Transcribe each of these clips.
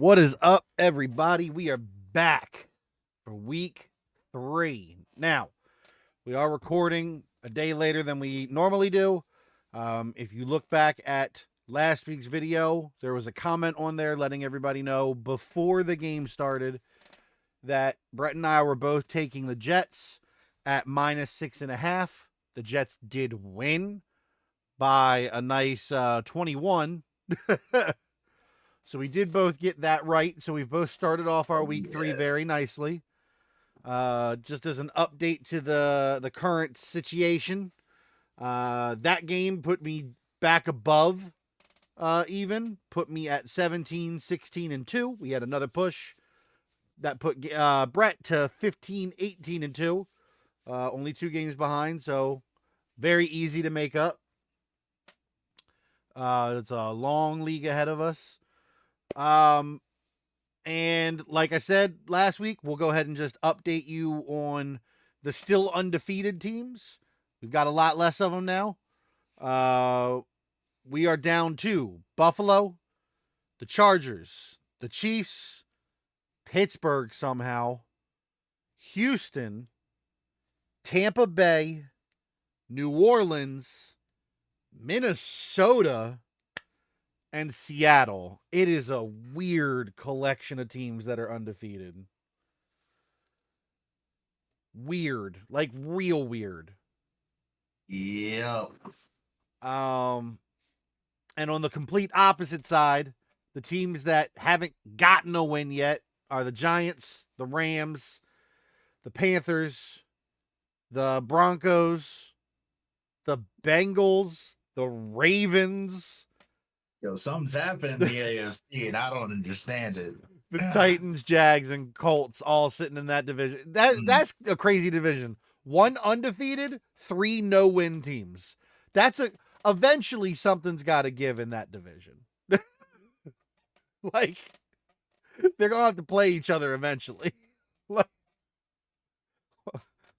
What is up, everybody? We are back for week 3. Now, we are recording a day later than we normally do. If you look back at last week's video, there was a comment on there letting everybody know before the game started that Brett and I were both taking the Jets at -6.5. The Jets did win by a nice 21. So we did both get that right. So we've both started off our week 3 very nicely. Just as an update to the current situation, that game put me back above even, put me at 17, 16, and 2. We had another push that put Brett to 15, 18, and 2. Only 2 games behind, so very easy to make up. It's a long league ahead of us. And like I said last week, we'll go ahead and just update you on the still undefeated teams. We've got a lot less of them now. We are down to Buffalo, the Chargers, the Chiefs, Pittsburgh somehow, Houston, Tampa Bay, New Orleans, Minnesota, and Seattle. It is a weird collection of teams that are undefeated. Weird. Like real weird. Yep. And on the complete opposite side, the teams that haven't gotten a win yet are the Giants, the Rams, the Panthers, the Broncos, the Bengals, the Ravens. Yo, something's happened in the AFC, and I don't understand it. The Titans, Jags, and Colts all sitting in that division. That's a crazy division. 1 undefeated, 3 no-win teams. Eventually something's got to give in that division. Like, they're going to have to play each other eventually.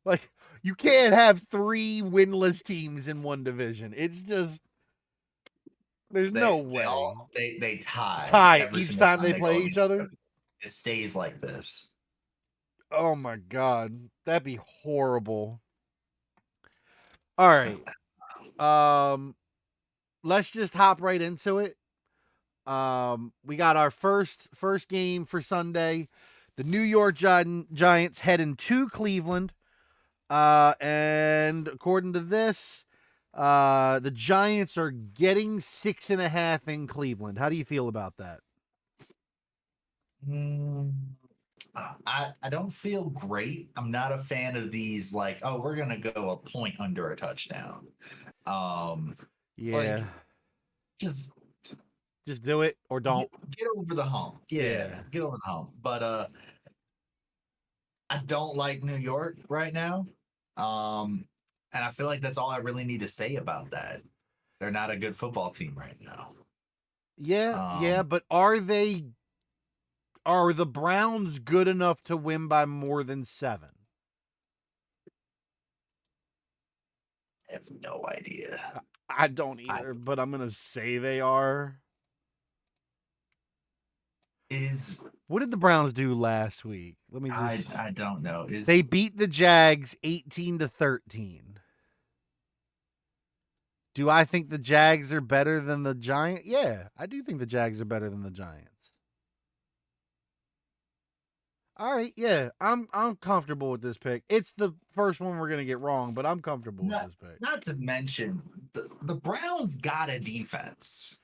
Like, you can't have 3 winless teams in one division. It's just, there's no way. They tie. Tie each time they play each other? It stays like this. Oh my God. That'd be horrible. All right. Let's just hop right into it. We got our first game for Sunday. The New York Giants heading to Cleveland. And according to this, the Giants are getting 6.5 in Cleveland. How do you feel about that? I don't feel great. I'm not a fan of these, like, oh, we're gonna go a point under a touchdown. Yeah. Like, just do it or don't. Get over the hump. Yeah, get over the hump. But I don't like New York right now. And I feel like that's all I really need to say about that. They're not a good football team right now. Yeah, but are the Browns good enough to win by more than 7? I have no idea. I don't either, but I'm going to say they are. What did the Browns do last week? Let me just I don't know. They beat the Jags 18-13. Do I think the Jags are better than the Giants? Yeah, I do think the Jags are better than the Giants. All right, yeah, I'm comfortable with this pick. It's the first one we're going to get wrong, but I'm comfortable with this pick. Not to mention, the Browns got a defense.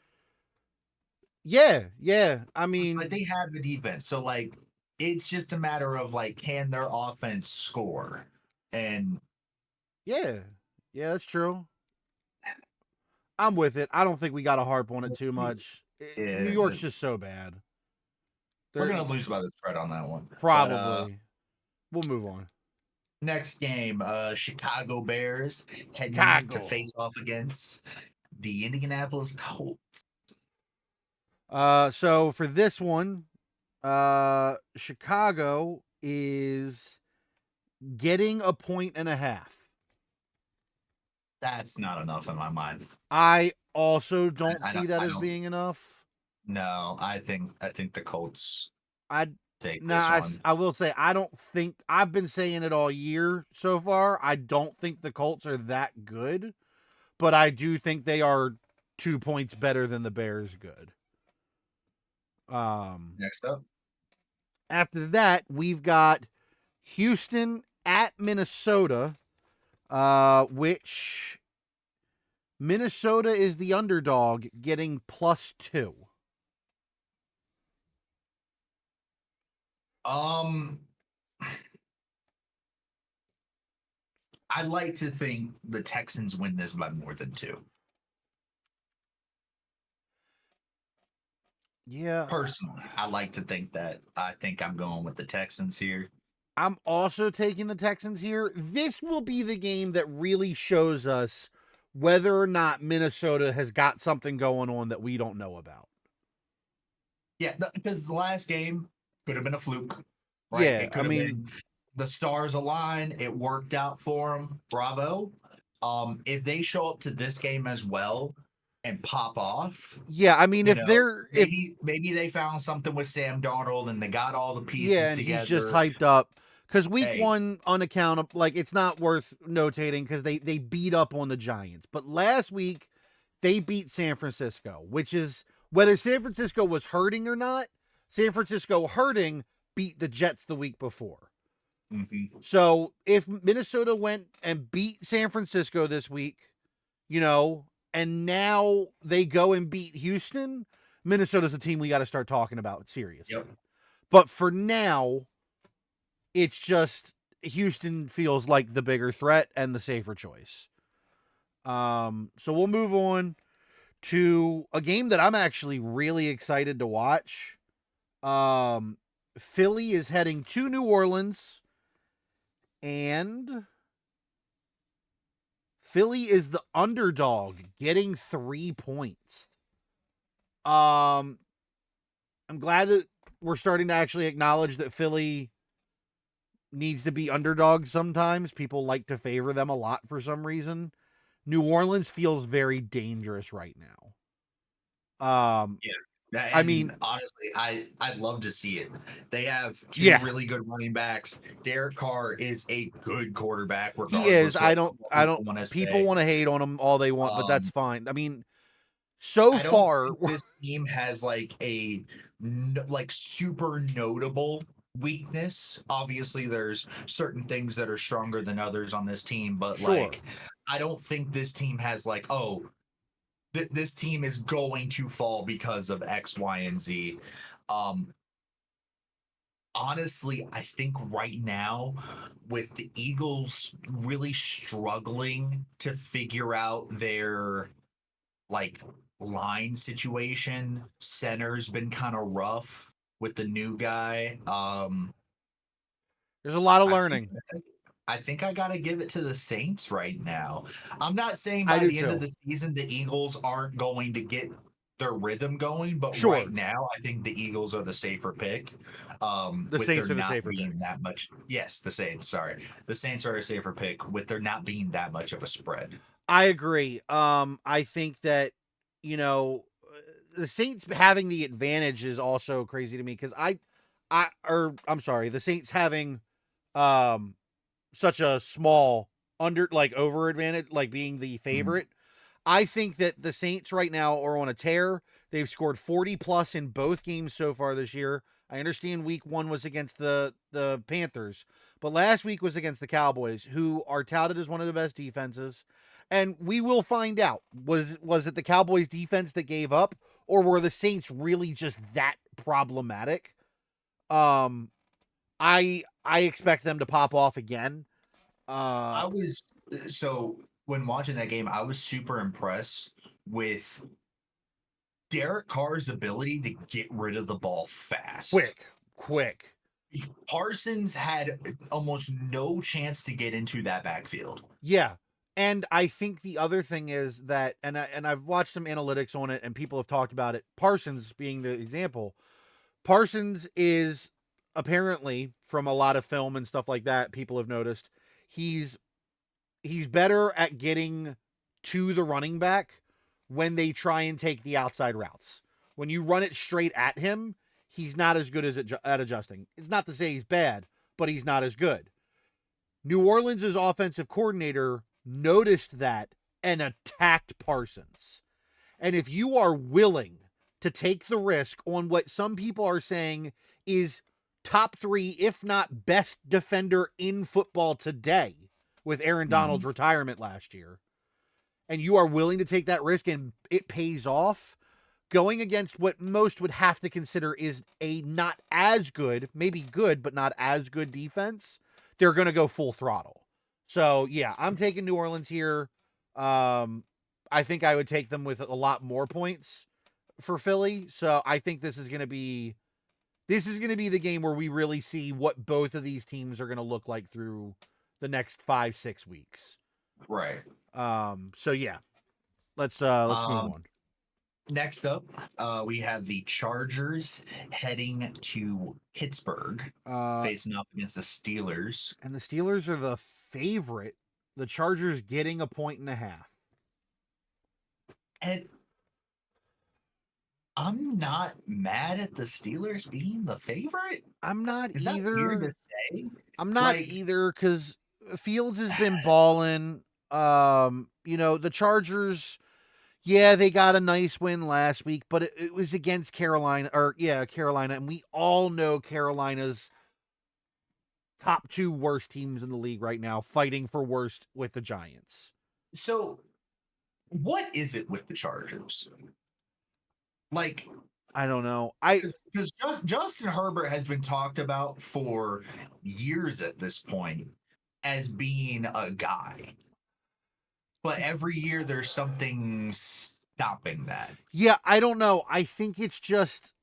Yeah. I mean, like, they have a defense, so like it's just a matter of like, can their offense score? And yeah, that's true. I'm with it. I don't think we got to harp on it too much. New York's just so bad. We're gonna lose by the spread on that one. Probably. We'll move on. Next game, Chicago Bears heading to face off against the Indianapolis Colts. So for this one, Chicago is getting 1.5. That's not enough in my mind. I also don't see that as being enough. No, I think the Colts I take no, this one. I will say I don't think I've been saying it all year so far. I don't think the Colts are that good, but I do think they are 2 points better than the Bears good. Um, Next up. After that, we've got Houston at Minnesota, which Minnesota is the underdog, getting +2. Um, I like to think the Texans win this by more than two. Yeah, Personally, I like to think that. I think I'm going with the Texans here. I'm also taking the Texans here. This will be the game that really shows us whether or not Minnesota has got something going on that we don't know about. Yeah, because the last game could have been a fluke, right? Yeah, It I could have mean, been the stars align. It worked out for them. Bravo. If they show up to this game as well and pop off, yeah, I mean, you if know, they're if maybe they found something with Sam Darnold and they got all the yeah, pieces and he's just together. hyped up because week Hey, one unaccountable, like it's not worth notating because they beat up on the Giants, but last week they beat San Francisco, which is whether San Francisco was hurting or not. San Francisco hurting beat the Jets the week before. mhm. So if Minnesota went and beat San Francisco this week, and now they go and beat Houston, Minnesota's a team we got to start talking about seriously. Yep. But for now, it's just Houston feels like the bigger threat and the safer choice. So we'll move on to a game that I'm actually really excited to watch. Philly is heading to New Orleans, and Philly is the underdog, getting 3 points. I'm glad that we're starting to actually acknowledge that Philly needs to be underdogs sometimes. People like to favor them a lot for some reason. New Orleans feels very dangerous right now. Yeah. I And mean, honestly, I'd love to see it. They have two yeah, really good running backs. Derek Carr is a good quarterback, he is. regardless what I don't, people want to people say. want to hate on him all they want, but that's Um, fine. I mean, so I don't far, think this team has like a like super notable weakness. Obviously, there's certain things that are stronger than others on this team, but sure. like I don't think this team has like, oh, this team is going to fall because of X, Y, and Z. Um, Honestly, I think right now, with the Eagles really struggling to figure out their like line situation, center's been kind of rough with the new guy. There's a lot of I think learning. I think I got to give it to the Saints right now. I'm not saying I by do the end of too. the season the Eagles aren't going to get their rhythm going, but right Sure. now I think the Eagles are the safer pick. The With there Saints are the not safer pick. being that much. Yes, the Saints. Sorry, the Saints are a safer pick with there not being that much of a spread. I agree. I think that, you know, the Saints having the advantage is also crazy to me because I'm sorry, the Saints having um such a small over advantage, like being the Mhm. favorite. I think that the Saints right now are on a tear. They've scored 40 plus in both games so far this year. I understand week one was against the Panthers, but last week was against the Cowboys, who are touted as one of the best defenses. And we will find out. Was it the Cowboys defense that gave up, or were the Saints really just that problematic? Um I expect them to pop off again. I Uh was so when watching that game, I was super impressed with Derek Carr's ability to get rid of the ball fast. quick. Parsons had almost no chance to get into that backfield. Yeah. And I think the other thing is that I've watched some analytics on it and people have talked about it. Parsons being the example. Parsons is apparently from a lot of film and stuff like that, people have noticed, he's better at getting to the running back when they try and take the outside routes. When you run it straight at him, he's not as good at adjusting. It's not to say he's bad, but he's not as good. New Orleans' offensive coordinator noticed that and attacked Parsons. And if you are willing to take the risk on what some people are saying is top 3, if not best defender in football today, with Aaron Donald's retirement last year, and you are willing to take that risk and it pays off, going against what most would have to consider is a not as good, maybe good, but not as good defense, they're going to go full throttle. So, yeah, I'm taking New Orleans here. I think I would take them with a lot more points for Philly. So, I think this is going to be the game where we really see what both of these teams are going to look like through the next 5-6 weeks. Right. So yeah, let's move on. Next up, we have the Chargers heading to Pittsburgh, facing up against the Steelers. And the Steelers are the favorite. The Chargers getting 1.5. And I'm not mad at the Steelers being the favorite. I'm not Is either. That weird to say? I'm not either, because Fields has been balling. The Chargers, yeah, they got a nice win last week, but it was against Carolina, and we all know Carolina's top 2 worst teams in the league right now, fighting for worst with the Giants. So, what is it with the Chargers? Like, I don't know. Because Justin Herbert has been talked about for years at this point as being a guy. But every year there's something stopping that. Yeah, I don't know. I think it's just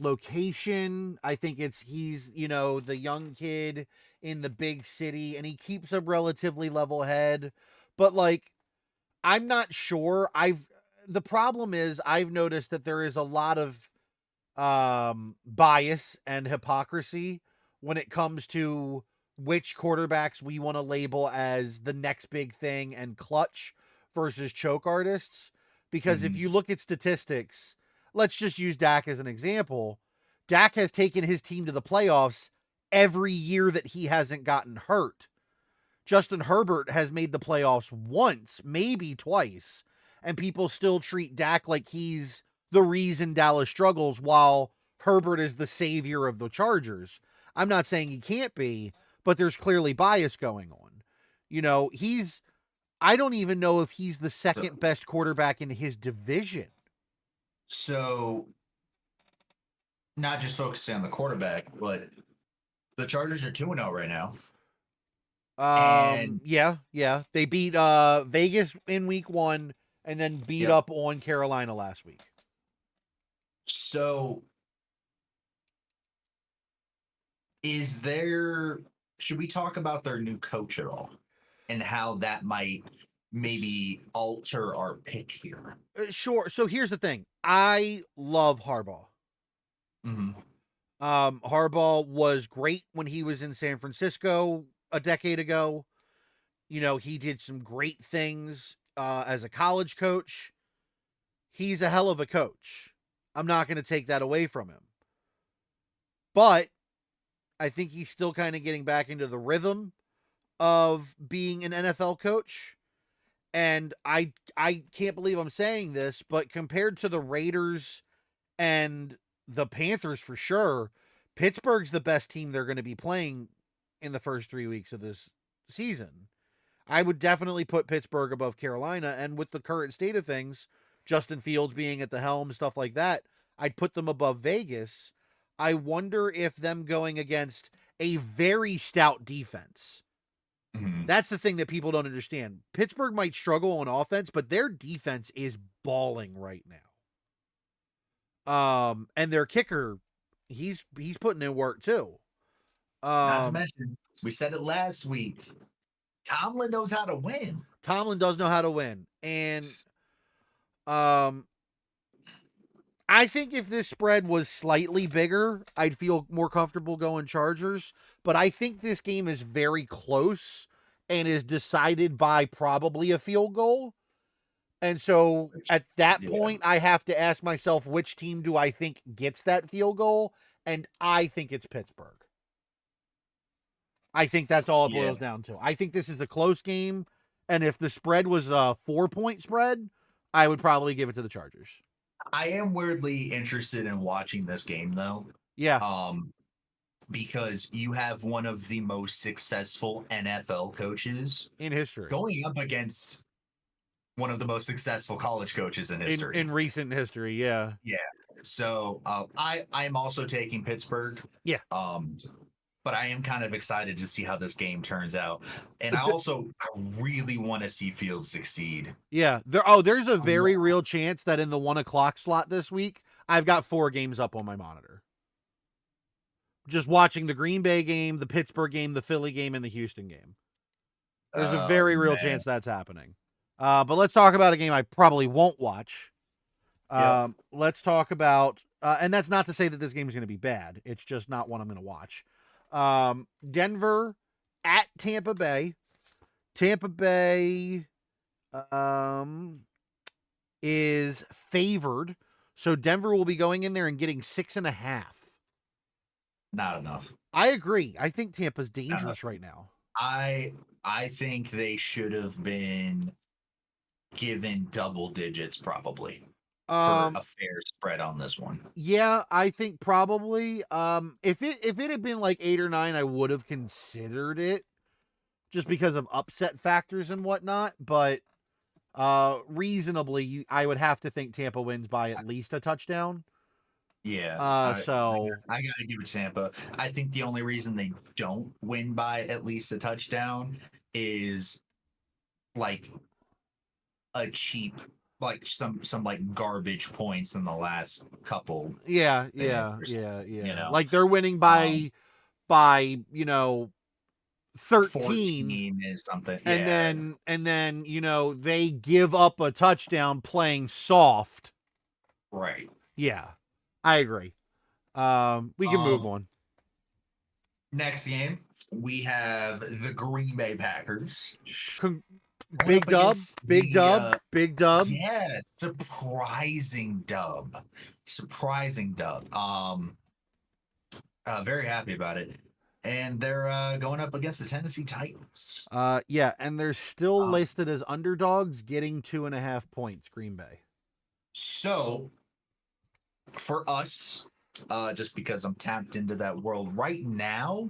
location. I think he's, the young kid in the big city, and he keeps a relatively level head. But I'm not sure. The problem is I've noticed that there is a lot of bias and hypocrisy when it comes to which quarterbacks we want to label as the next big thing and clutch versus choke artists. Because if you look at statistics, let's just use Dak as an example. Dak has taken his team to the playoffs every year that he hasn't gotten hurt. Justin Herbert has made the playoffs once, maybe twice, and people still treat Dak like he's the reason Dallas struggles, while Herbert is the savior of the Chargers. I'm not saying he can't be, but there's clearly bias going on. I don't even know if he's the second best quarterback in his division. So, not just focusing on the quarterback, but the Chargers are 2-0 right now. Yeah. They beat Vegas in week 1 and then beat up on Carolina last week. So, should we talk about their new coach at all and how that might maybe alter our pick here? Sure. So here's the thing. I love Harbaugh. Harbaugh was great when he was in San Francisco a decade ago. He did some great things as a college coach. He's a hell of a coach. I'm not going to take that away from him. But I think he's still kind of getting back into the rhythm of being an NFL coach. And I can't believe I'm saying this, but compared to the Raiders and the Panthers for sure, Pittsburgh's the best team they're going to be playing in the first 3 weeks of this season. I would definitely put Pittsburgh above Carolina, and with the current state of things, Justin Fields being at the helm, stuff like that, I'd put them above Vegas. I wonder if them going against a very stout defense. That's the thing that people don't understand. Pittsburgh might struggle on offense, but their defense is balling right now. And their kicker, he's putting in work too. Not to mention, we said it last week, Tomlin knows how to win. Tomlin does know how to win. And I think if this spread was slightly bigger, I'd feel more comfortable going Chargers. But I think this game is very close and is decided by probably a field goal. And so at that Yeah. point, I have to ask myself, which team do I think gets that field goal? And I think it's Pittsburgh. I think that's all it Yeah. boils down to. I think this is a close game. And if the spread was a 4-point spread, I would probably give it to the Chargers. I am weirdly interested in watching this game though. Yeah. Because you have one of the most successful NFL coaches In history. going up against one of the most successful college coaches in history. In recent history, yeah. Yeah. So I'm also taking Pittsburgh. Yeah. But I am kind of excited to see how this game turns out. And I really want to see Fields succeed. Yeah. There's a very real chance that in the 1:00 slot this week, I've got 4 games up on my monitor. Just watching the Green Bay game, the Pittsburgh game, the Philly game, and the Houston game. There's a very real chance that's happening. But let's talk about a game I probably won't watch. Let's talk about, and that's not to say that this game is going to be bad. It's just not one I'm going to watch. Denver at Tampa Bay. Tampa Bay is favored. So Denver will be going in there and getting 6.5. Not enough. I agree. I think Tampa's dangerous right now. I think they should have been given double digits probably for a fair spread on this one. Yeah, I think probably. If it had been like 8 or 9, I would have considered it just because of upset factors and whatnot. But reasonably, I would have to think Tampa wins by at least a touchdown. Yeah. I gotta give it to Tampa. I think the only reason they don't win by at least a touchdown is like a cheap, like some like garbage points in the last couple. Yeah. You know? Like they're winning by 13 is something. And then they give up a touchdown playing soft. Right. Yeah. I agree. We can move on. Next game, we have the Green Bay Packers. Big dub. Yeah, surprising dub. Very happy about it. And they're going up against the Tennessee Titans. Yeah, and they're still listed as underdogs, getting 2.5 points. Green Bay. So, for us, just because I'm tapped into that world right now,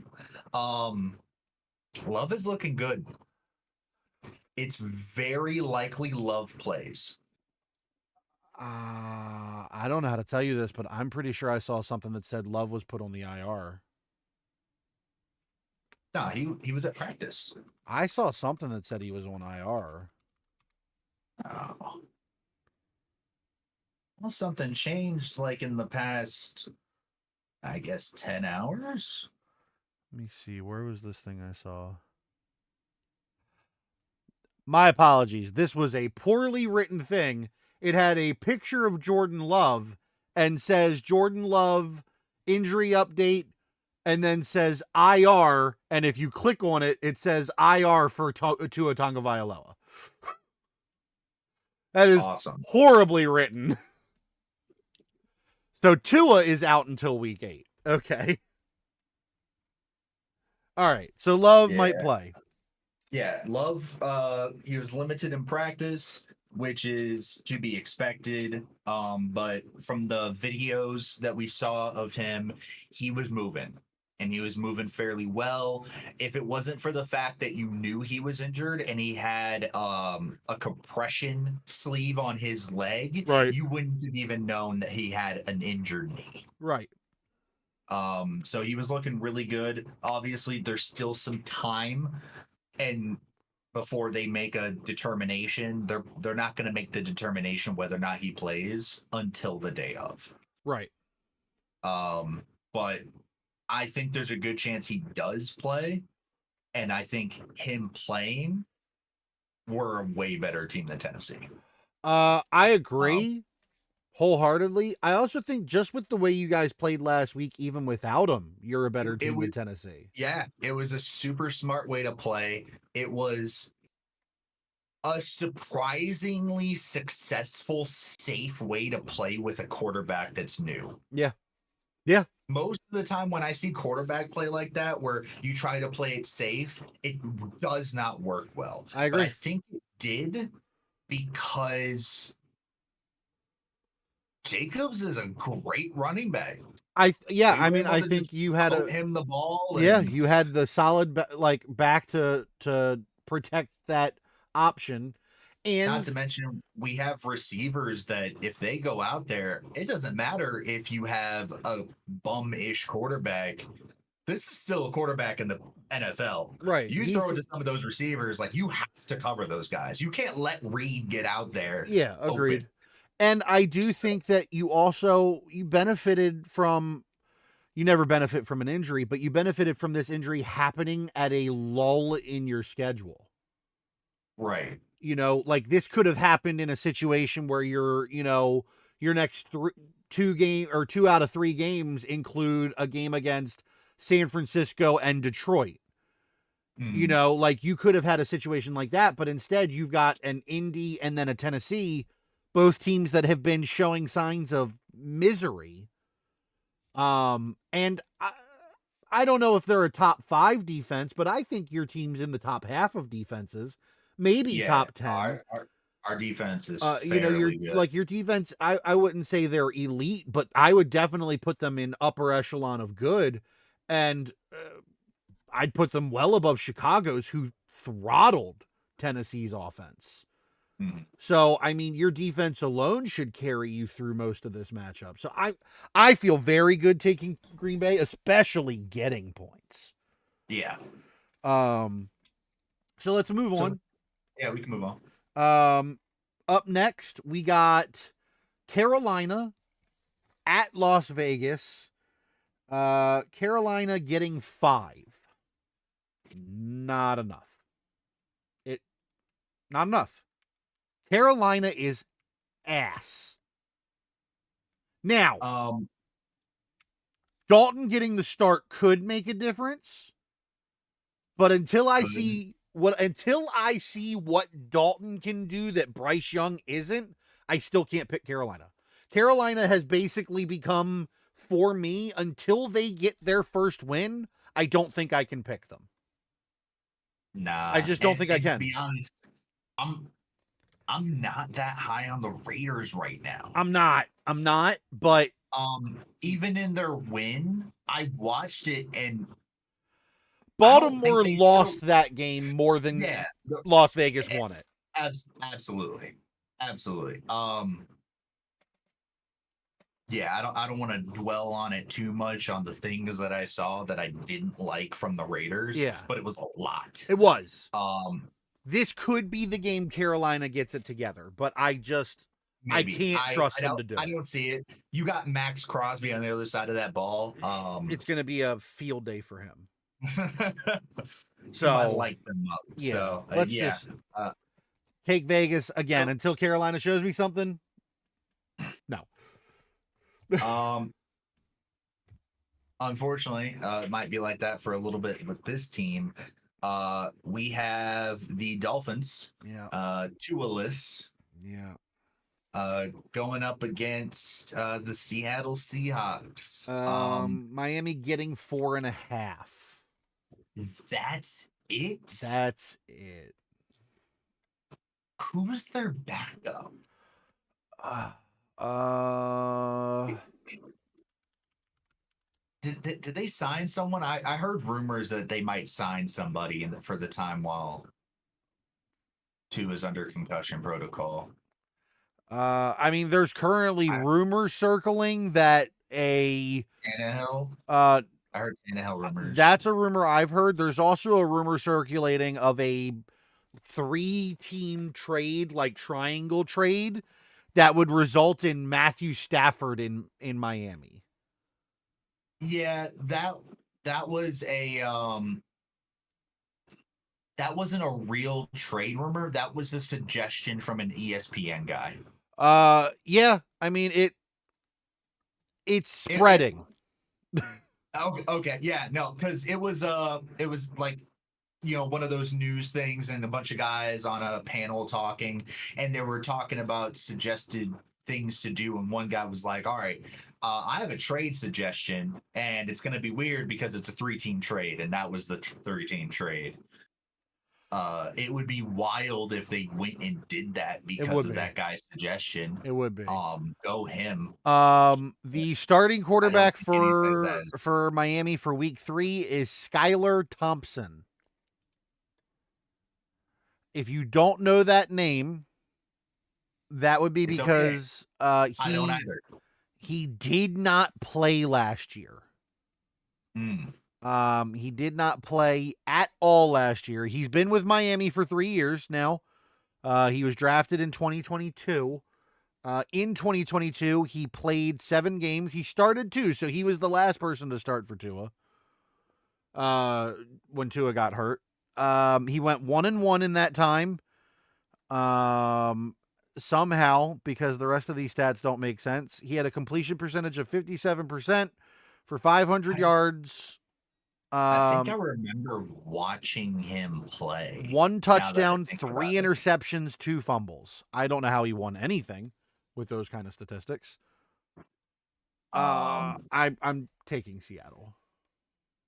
Love is looking good. It's very likely Love plays. I don't know how to tell you this, but I'm pretty sure I saw something that said Love was put on the IR. No, he was at practice. I saw something that said he was on IR. Oh. Well, something changed like in the past, I guess, 10 hours. Let me see. Where was this thing I saw? My apologies. This was a poorly written thing. It had a picture of Jordan Love and says Jordan Love injury update and then says IR. And if you click on it, it says IR for Tua Tagovailoa. That is awesome. Horribly written. So Tua is out until week 8. Okay. All right. So Love might play. Yeah. Love, he was limited in practice, which is to be expected. But from the videos that we saw of him, he was moving. And he was moving fairly well. If it wasn't for the fact that you knew he was injured and he had a compression sleeve on his leg, right, you wouldn't have even known that he had an injured knee. Right. So he was looking really good. Obviously, there's still some time, and before they make a determination, they're not going to make the determination whether or not he plays until the day of. Right. But I think there's a good chance he does play, and I think him playing, we're a way better team than Tennessee. I agree wholeheartedly. I also think just with the way you guys played last week, even without him, you're a better team than Tennessee. Yeah, it was a super smart way to play. It was a surprisingly successful, safe way to play with a quarterback that's new. Yeah. Yeah. Most of the time when I see quarterback play like that, where you try to play it safe, it does not work well. I But I agree. think it did because Jacobs is a great running back. I They were mean, able I to just think you had throw a him the ball, yeah, and you had the solid back to protect that option, not and to mention we have receivers that if they go out there, it doesn't matter if you have a bum-ish quarterback. This is still a quarterback in the NFL. right, You throw it to some of those receivers, like you have to cover those guys. You can't let Reed get out there yeah, open. agreed. And I do So, think that you benefited from you never benefit from an injury, but you benefited from this injury happening at a lull in your schedule. right. Like this could have happened in a situation where your next two out of 3 games include a game against San Francisco and Detroit. Mm, Like you could have had a situation like that, but instead you've got an Indy and then a Tennessee, both teams that have been showing signs of misery. And I don't know if they're a top 5 defense, but I think your team's in the top half of defenses, maybe yeah, top 10. our defense is You're fairly good. like your defense. I wouldn't say they're elite, but I would definitely put them in upper echelon of good, and I'd put them well above Chicago's, who throttled Tennessee's offense. Mhm. So, I mean, your defense alone should carry you through most of this matchup. So, I feel very good taking Green Bay, especially getting points. Yeah. So let's move on. Yeah, we can move on. Up next, we got Carolina at Las Vegas. Carolina getting 5. Not enough. Not enough. Carolina is ass. Now, Dalton getting the start could make a difference, but until I see what Dalton can do that Bryce Young isn't, I still can't pick Carolina. Carolina has basically become, for me, until they get their first win, I don't think I can pick them. Nah, I just don't think I and can. to be honest, I'm not that high on the Raiders right now. I'm not, but even in their win, I watched it and Baltimore lost that game more than Las Vegas won it. Absolutely. Yeah, I don't want to dwell on it too much on the things that I saw that I didn't like from the Raiders. Yeah, but it was a lot. It was. This could be the game Carolina gets it together, but maybe. I can't trust them to do it. I don't see it. You got Max Crosby on the other side of that ball. It's going to be a field day for him. So I like them up. Yeah, so let's just take Vegas again until Carolina shows me something. No. Unfortunately, it might be like that for a little bit with this team. We have the Dolphins. Yeah. Tua-less. Yeah. Going up against the Seattle Seahawks. Miami getting 4.5. That's it. That's it. Who's their backup? Did they sign someone? I heard rumors that they might sign somebody for the time while Tua is under concussion protocol. I mean, there's currently rumors circling that Tannehill. I heard Tannehill rumors. That's a rumor I've heard. There's also a rumor circulating of a 3-team trade, like triangle trade, that would result in Matthew Stafford in Miami. Yeah, that was a that wasn't a real trade rumor. That was a suggestion from an ESPN guy. Yeah, I mean it's spreading. Okay, yeah, no, because it was like one of those news things and a bunch of guys on a panel talking, and they were talking about suggested things to do. And one guy was like, all right, I have a trade suggestion, and it's going to be weird because it's a 3-team trade. And that was the 3-team trade. It would be wild if they went and did that because of that guy's suggestion. It would be. Go him. The starting quarterback for is. Miami for week 3 is Skylar Thompson. If you don't know that name, that would be It's because I don't either. He did not play last year. He did not play at all last year. He's been with Miami for 3 years now. He was drafted in 2022. In 2022, he played 7 games. He started 2, so he was the last person to start for Tua. When Tua got hurt. He went 1-1 in that time. Somehow, because the rest of these stats don't make sense, he had a completion percentage of 57% for 500 yards. I think I remember watching him play. 1 touchdown, 3 interceptions, 2 fumbles. I don't know how he won anything with those kind of statistics. I'm taking Seattle.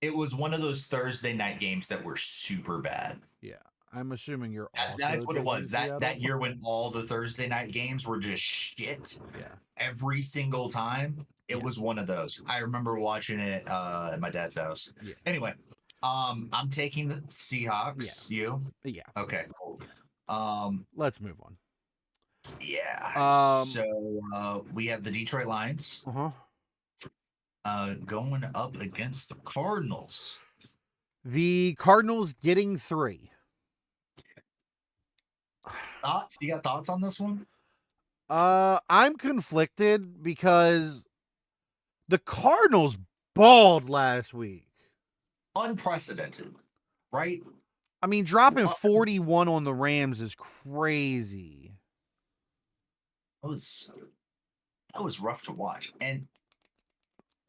It was one of those Thursday night games that were super bad. Yeah. I'm assuming you're that's what it was. That year when all the Thursday night games were just shit. Yeah. Every single time. It was one of those. I remember watching it at my dad's house. Yeah. Anyway, I'm taking the Seahawks. Yeah. You? Yeah. Okay, cool. Let's move on. Yeah. So we have the Detroit Lions. Going up against the Cardinals. The Cardinals getting 3. Thoughts? You got thoughts on this one? I'm conflicted because the Cardinals balled last week. Unprecedented, right? I mean, dropping 41 on the Rams is crazy. That was rough to watch. And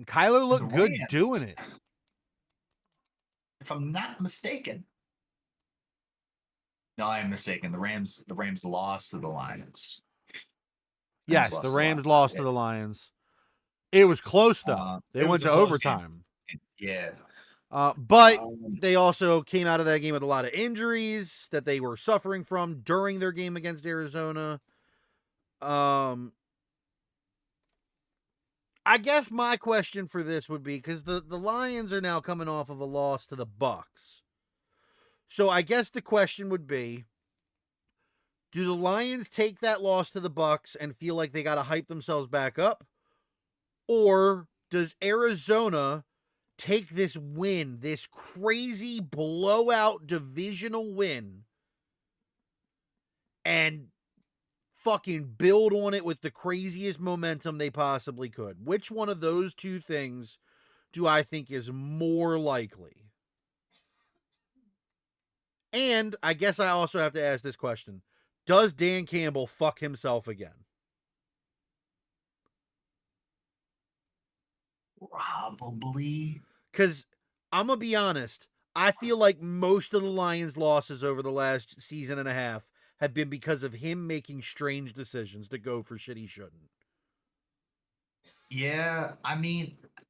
Kyler looked good doing it. If I'm not mistaken. No, I am mistaken. The Rams lost to the Lions. Yes, the Rams lost to the Lions. It was close, though. They went to overtime. Yeah. But they also came out of that game with a lot of injuries that they were suffering from during their game against Arizona. I guess my question for this would be, because the Lions are now coming off of a loss to the Bucs. So I guess the question would be, do the Lions take that loss to the Bucs and feel like they got to hype themselves back up? Or does Arizona take this win, this crazy blowout divisional win, and fucking build on it with the craziest momentum they possibly could? Which one of those two things do I think is more likely? And I guess I also have to ask this question. Does Dan Campbell fuck himself again? Probably. Because I'm going to be honest, I feel like most of the Lions' losses over the last season and a half have been because of him making strange decisions to go for shit he shouldn't. Yeah, I mean, I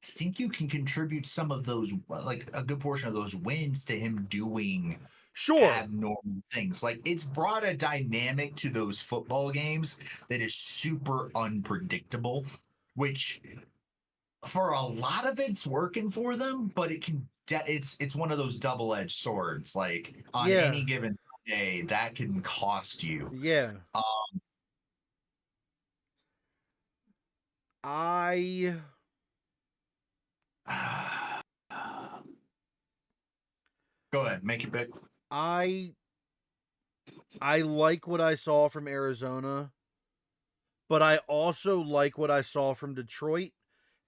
think you can contribute some of those, like a good portion of those wins, to him doing abnormal things. Like, it's brought a dynamic to those football games that is super unpredictable, which for a lot of it's working for them, but it can it's one of those double-edged swords. Like, on any given day, that can cost you. Yeah. Go ahead, make your pick. I like what I saw from Arizona, but I also like what I saw from Detroit,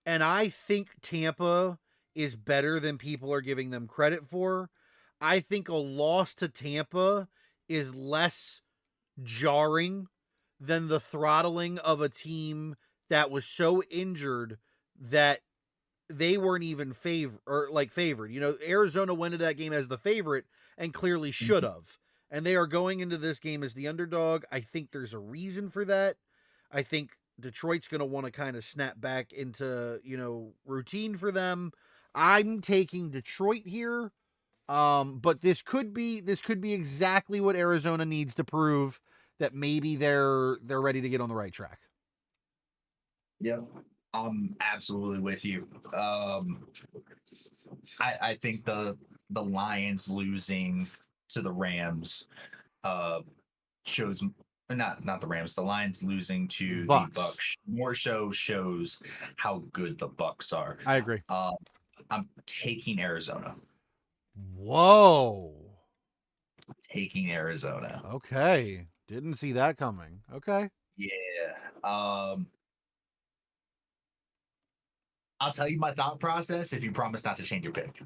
and I think Tampa is better than people are giving them credit for. I think a loss to Tampa is less jarring than the throttling of a team that was so injured that they weren't even favored. Arizona went into that game as the favorite and clearly should have. And they are going into this game as the underdog. I think there's a reason for that. I think Detroit's going to want to kind of snap back into, routine for them. I'm taking Detroit here. But this could be exactly what Arizona needs to prove that maybe they're ready to get on the right track. Yep. I'm absolutely with you. I think the Lions losing to the Rams shows not the Rams. The Lions losing to the Bucks more so shows how good the Bucks are. I agree. I'm taking Arizona. Whoa. Taking Arizona. Okay. Didn't see that coming. Okay. Yeah. I'll tell you my thought process if you promise not to change your pick.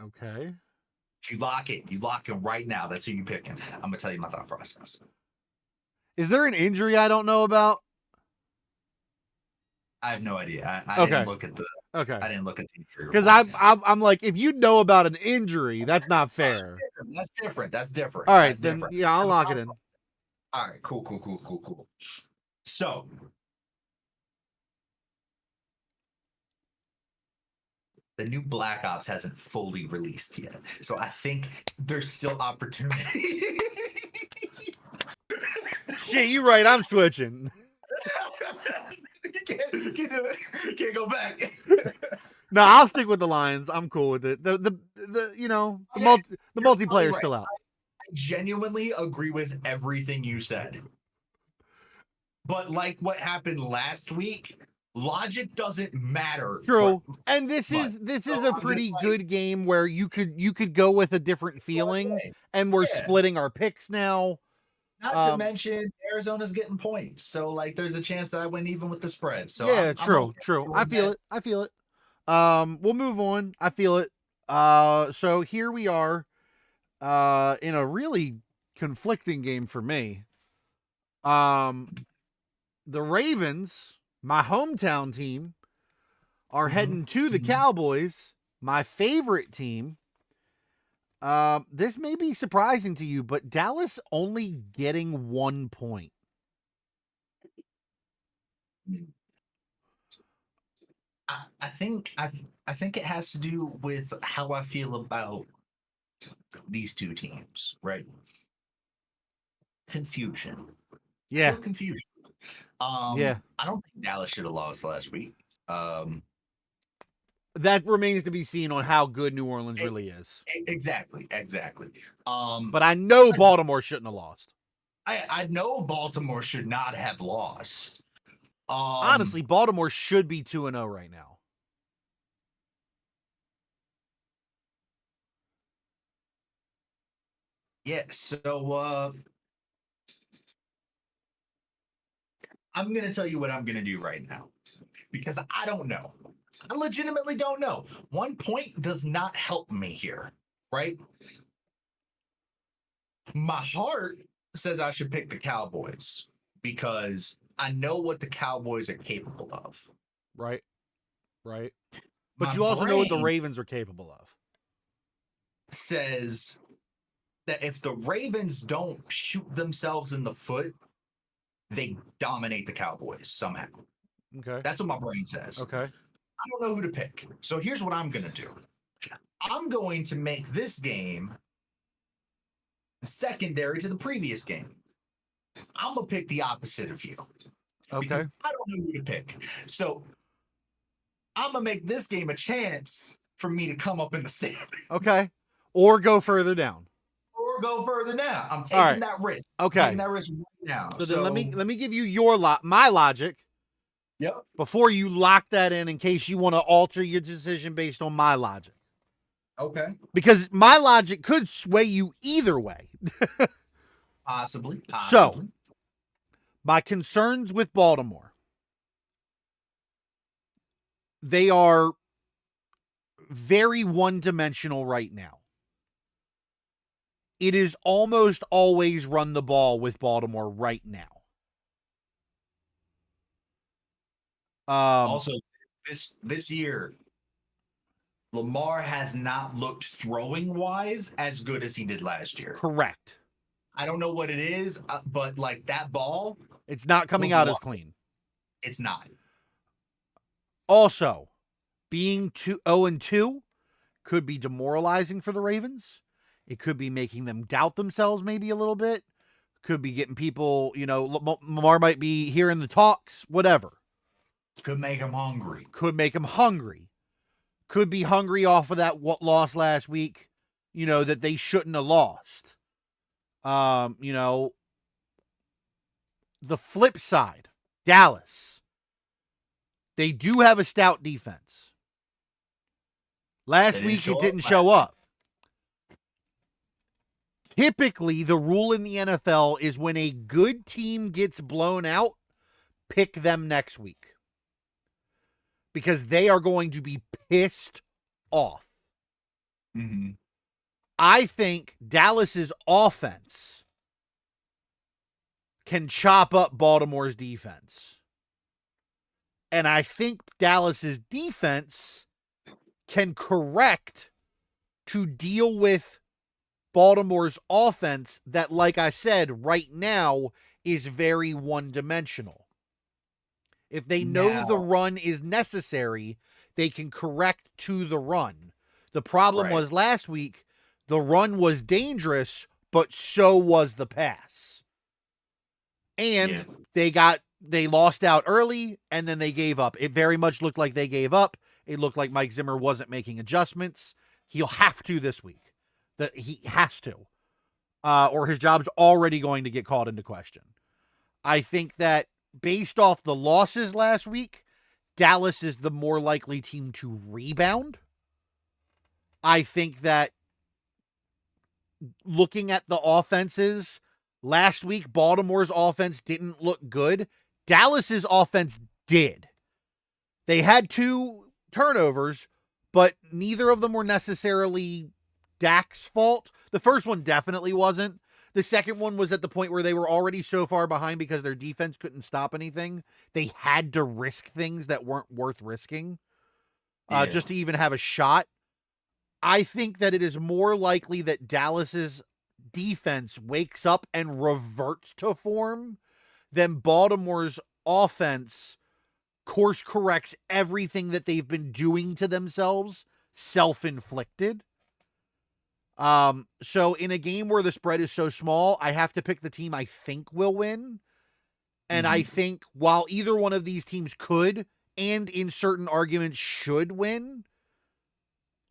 Okay. If you lock it right now. That's who you're picking. I'm going to tell you my thought process. Is there an injury I don't know about? I have no idea. I didn't look at the. Okay. I didn't look at the injury. Because I'm like, if you know about an injury, that's not fair. That's different. All right, then different. Yeah, I'll lock it in. All right, cool. So, the new Black Ops hasn't fully released yet. So I think there's still opportunity. Shit, you're right. I'm switching. Can't go back. No, I'll stick with the Lions. I'm cool with it. The multiplayer's still out. I genuinely agree with everything you said. But like what happened last week, logic doesn't matter. True. And this is a pretty good game where you could go with a different feeling, and we're splitting our picks now. Not to mention Arizona's getting points. So like there's a chance that I win even with the spread. So yeah, true. I feel it. We'll move on. I feel it. So here we are in a really conflicting game for me. The Ravens, my hometown team, are heading to the Cowboys, my favorite team. This may be surprising to you, but Dallas only getting 1 point. I think it has to do with how I feel about these two teams, right? Confusion. Yeah. Confusion. Yeah. I don't think Dallas should have lost last week. That remains to be seen on how good New Orleans really is. Exactly. But I know Baltimore shouldn't have lost. I know Baltimore should not have lost. Honestly, Baltimore should be 2-0 right now. Yeah, so I'm going to tell you what I'm going to do right now because I don't know. I legitimately don't know. 1 point does not help me here, right? My heart says I should pick the Cowboys because I know what the Cowboys are capable of. Right. But you also know what the Ravens are capable of. Says that if the Ravens don't shoot themselves in the foot, they dominate the Cowboys somehow. Okay. That's what my brain says. Okay. I don't know who to pick. So here's what I'm going to do. I'm going to make this game secondary to the previous game. I'm going to pick the opposite of you. Okay. Because I don't know who to pick. So I'm going to make this game a chance for me to come up in the standings. Okay. Or go further down. I'm taking that risk. Okay. I'm taking that risk right now. So then let me give you my logic. Yep. Before you lock that in case you want to alter your decision based on my logic. Okay. Because my logic could sway you either way. Possibly. So, my concerns with Baltimore. They are very one-dimensional right now. It is almost always run the ball with Baltimore right now. Also, this year, Lamar has not looked throwing wise as good as he did last year. Correct. I don't know what it is, but like that ball, it's not coming out as clean. It's not. Also, being 0-2 could be demoralizing for the Ravens. It could be making them doubt themselves maybe a little bit. Could be getting people, Lamar might be hearing the talks, whatever. Could make them hungry. Could make them hungry. Could be hungry off of that loss last week, that they shouldn't have lost. The flip side, Dallas. They do have a stout defense. Last week, it didn't show up. Typically, the rule in the NFL is when a good team gets blown out, pick them next week. Because they are going to be pissed off. Mm-hmm. I think Dallas's offense can chop up Baltimore's defense. And I think Dallas's defense can correct to deal with Baltimore's offense that, like I said, right now is very one-dimensional. If they know the run is necessary, they can correct to the run. The problem was last week, the run was dangerous, but so was the pass. And they lost out early, and then they gave up. It very much looked like they gave up. It looked like Mike Zimmer wasn't making adjustments. He'll have to this week. He has to. Or his job's already going to get called into question. I think that based off the losses last week, Dallas is the more likely team to rebound. I think that looking at the offenses, last week, Baltimore's offense didn't look good. Dallas's offense did. They had 2 turnovers, but neither of them were necessarily Dak's fault. The first one definitely wasn't. The second one was at the point where they were already so far behind because their defense couldn't stop anything. They had to risk things that weren't worth risking just to even have a shot. I think that it is more likely that Dallas's defense wakes up and reverts to form than Baltimore's offense course corrects everything that they've been doing to themselves, self-inflicted. So in a game where the spread is so small, I have to pick the team I think will win. And I think while either one of these teams could, and in certain arguments should win,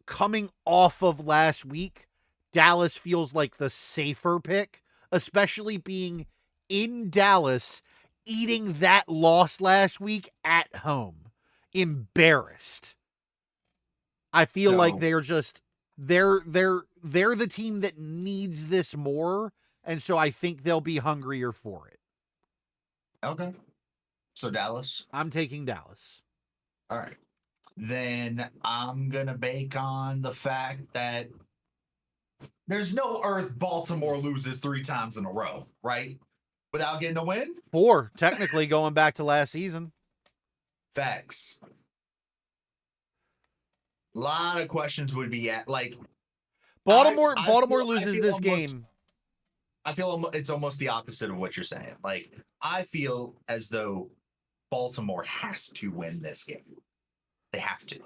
coming off of last week, Dallas feels like the safer pick, especially being in Dallas, eating that loss last week at home. Embarrassed. I feel like they're just they're the team that needs this more, and so I think they'll be hungrier for it. Okay. So Dallas? I'm taking Dallas. All right. Then I'm going to bake on the fact that there's no earth Baltimore loses 3 times in a row, right? Without getting a win? 4, technically, going back to last season. Facts. A lot of questions would be Baltimore loses this game. I feel it's almost the opposite of what you're saying. Like, I feel as though Baltimore has to win this game. They have to.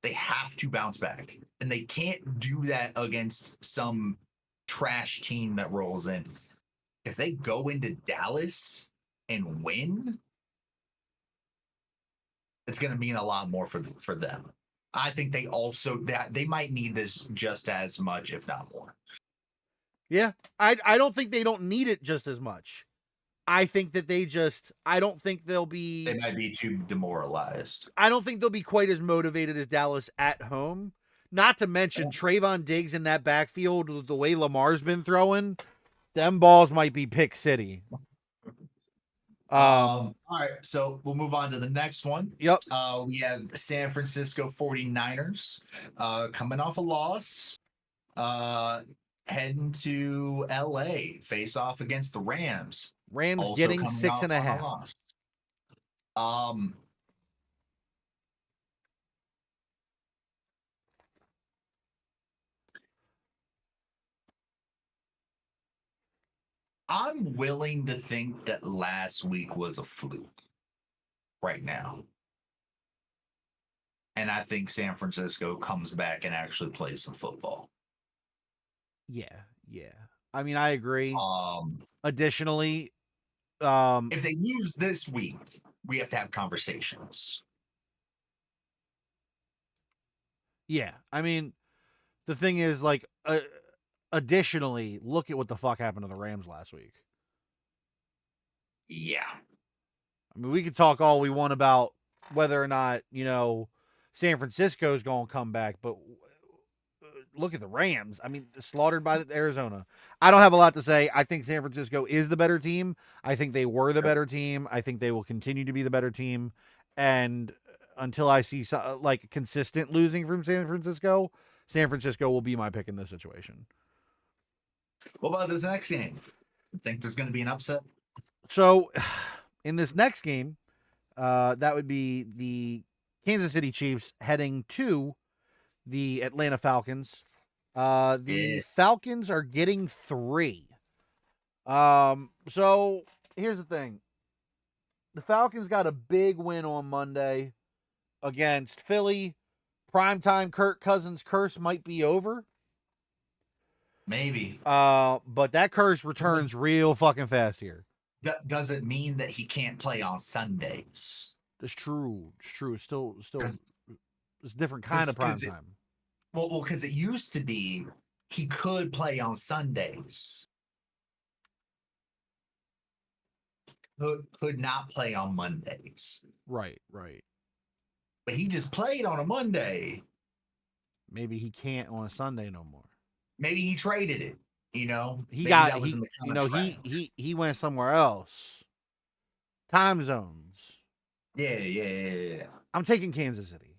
They have to bounce back. And they can't do that against some trash team that rolls in. If they go into Dallas and win, it's going to mean a lot more for them. I think they might need this just as much, if not more. Yeah, I don't think they don't need it just as much. I think that I don't think they might be too demoralized. I don't think they'll be quite as motivated as Dallas at home. Not to mention Trayvon Diggs in that backfield, the way Lamar's been throwing, them balls might be pick city. All right, so we'll move on to the next one. Yep. We have San Francisco 49ers coming off a loss, heading to LA, face off against the Rams. Rams getting 6.5. I'm willing to think that last week was a fluke right now. And I think San Francisco comes back and actually plays some football. Yeah. I mean, I agree. Additionally, if they lose this week, we have to have conversations. Yeah. I mean, the thing is, like, additionally, look at what the fuck happened to the Rams last week. Yeah. I mean, we could talk all we want about whether or not, San Francisco's going to come back, but look at the Rams. I mean, slaughtered by Arizona. I don't have a lot to say. I think San Francisco is the better team. I think they were the better team. I think they will continue to be the better team. And until I see like consistent losing from San Francisco will be my pick in this situation. What about this next game? Think there's going to be an upset? So, in this next game, that would be the Kansas City Chiefs heading to the Atlanta Falcons. The Falcons are getting 3. So here's the thing. The Falcons got a big win on Monday against Philly. Primetime Kirk Cousins curse might be over. Maybe. But that curse returns real fucking fast here. Does it mean that he can't play on Sundays? It's true. It's still it's a different kind of primetime. Well, because it used to be he could play on Sundays. Could not play on Mondays. Right. But he just played on a Monday. Maybe he can't on a Sunday no more. Maybe he traded it. He went somewhere else. Time zones. Yeah. I'm taking Kansas City.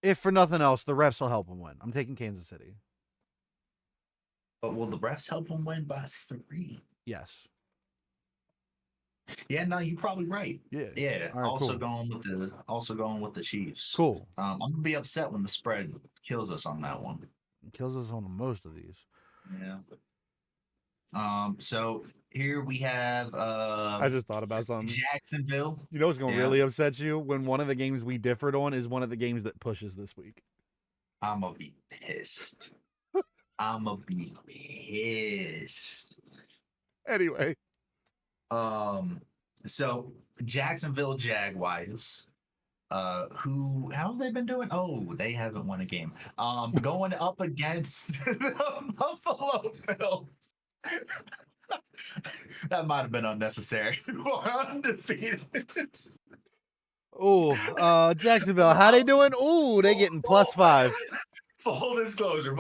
If for nothing else, the refs will help him win. I'm taking Kansas City. But will the refs help him win by 3? Yes. Yeah, no, you're probably right. Yeah. Right, also going with the Chiefs. Cool. I'm gonna be upset when the spread kills us on that one. It kills us on most of these. Yeah. So here we have I just thought about something. Jacksonville. You know what's going to really upset you? When one of the games we differed on is one of the games that pushes this week. I'm gonna be pissed. Anyway. So Jacksonville Jaguars, how have they been doing? Oh, they haven't won a game. Going up against the Buffalo Bills. That might have been unnecessary. We're undefeated. Oh, Jacksonville, how they doing? Oh, they getting +5. Full disclosure.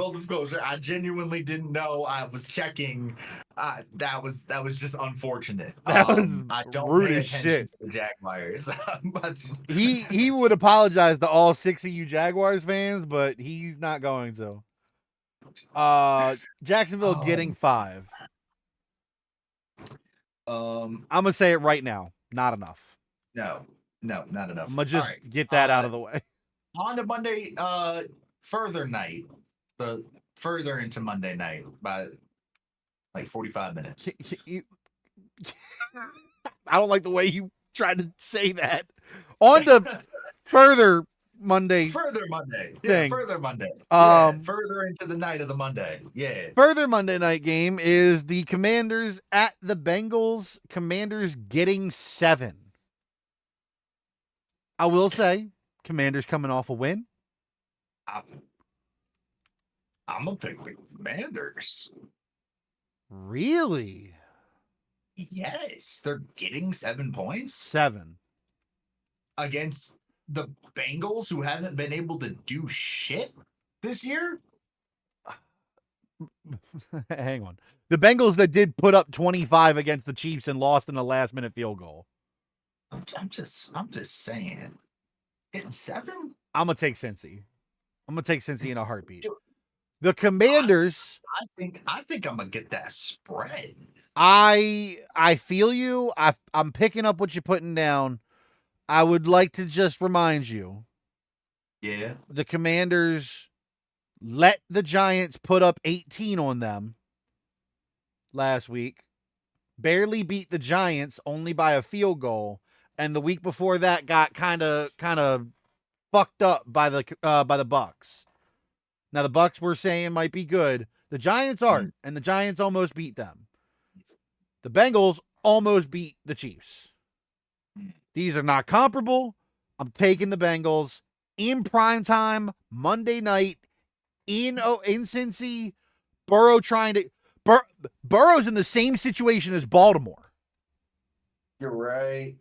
I genuinely didn't know. I was checking. That was just unfortunate. That was I don't rude pay as attention shit. to the Jaguars. But he would apologize to all 6 of you Jaguars fans, but he's not going to. Jacksonville getting 5. I'm gonna say it right now. Not enough. No, not enough. I'm gonna just get that out of the way. On to Monday, further into Monday night by like 45 minutes. I don't like the way you tried to say that. On to further Monday. Further Monday. Thing. Yeah, further Monday. Further into the night of the Monday. Yeah. Further Monday night game is the Commanders at the Bengals. Commanders getting 7. I will say, Commanders coming off a win. I'm gonna pick the Commanders. Really? Yes. They're getting 7 points. 7. Against the Bengals, who haven't been able to do shit this year. Hang on. The Bengals that did put up 25 against the Chiefs and lost in the last-minute field goal. I'm just saying. Getting 7? I'm gonna take Cincy. I'm gonna take Cincy in a heartbeat. The Commanders. I think I'm gonna get that spread. I feel you. I'm picking up what you're putting down. I would like to just remind you. Yeah. The Commanders let the Giants put up 18 on them last week, barely beat the Giants only by a field goal, and the week before that got kind of fucked up by the Bucks. Now the Bucks we're saying might be good. The Giants aren't, and the Giants almost beat them. The Bengals almost beat the Chiefs. These are not comparable. I'm taking the Bengals in primetime Monday night in Cincy. Burrow trying to Burrow's in the same situation as Baltimore. You're right.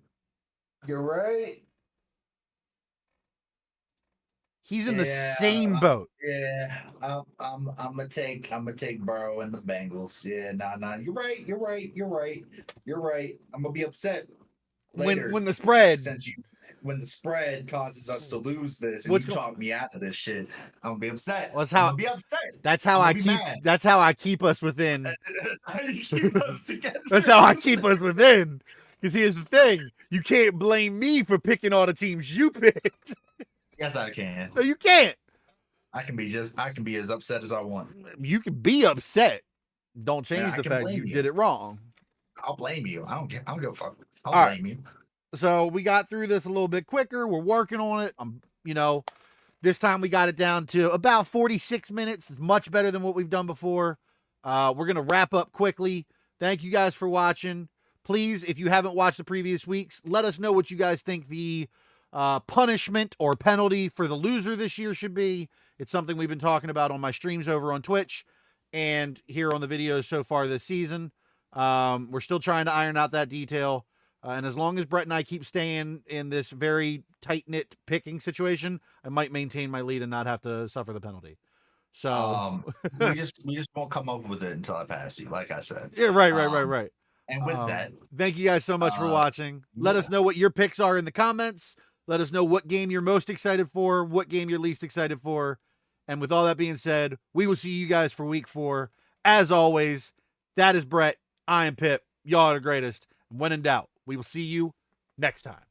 He's in the same boat. Yeah, I'm gonna take Burrow and the Bengals. Yeah, nah. You're right. I'm gonna be upset later when the spread when the spread causes us to lose this and you talk me out of this shit. I'm gonna be upset. I'm gonna be upset. That's how I keep. Mad. That's how I keep us within. That's how I keep us within. Because here's the thing: you can't blame me for picking all the teams you picked. Yes, I can. No, you can't. I can be as upset as I want. You can be upset. Don't change the fact you did it wrong. I'll blame you. I don't give a fuck. I'll blame you. So we got through this a little bit quicker. We're working on it. This time we got it down to about 46 minutes. It's much better than what we've done before. We're going to wrap up quickly. Thank you guys for watching. Please, if you haven't watched the previous weeks, let us know what you guys think the punishment or penalty for the loser this year should be. It's something we've been talking about on my streams over on Twitch and here on the videos so far this season. We're still trying to iron out that detail. And as long as Brett and I keep staying in this very tight-knit picking situation, I might maintain my lead and not have to suffer the penalty. So we just won't come up with it until I pass you, like I said. Yeah, right. And with that, thank you guys so much for watching. Let us know what your picks are in the comments. Let us know what game you're most excited for, what game you're least excited for. And with all that being said, we will see you guys for week 4. As always, that is Brett. I am Pip. Y'all are the greatest. And when in doubt, we will see you next time.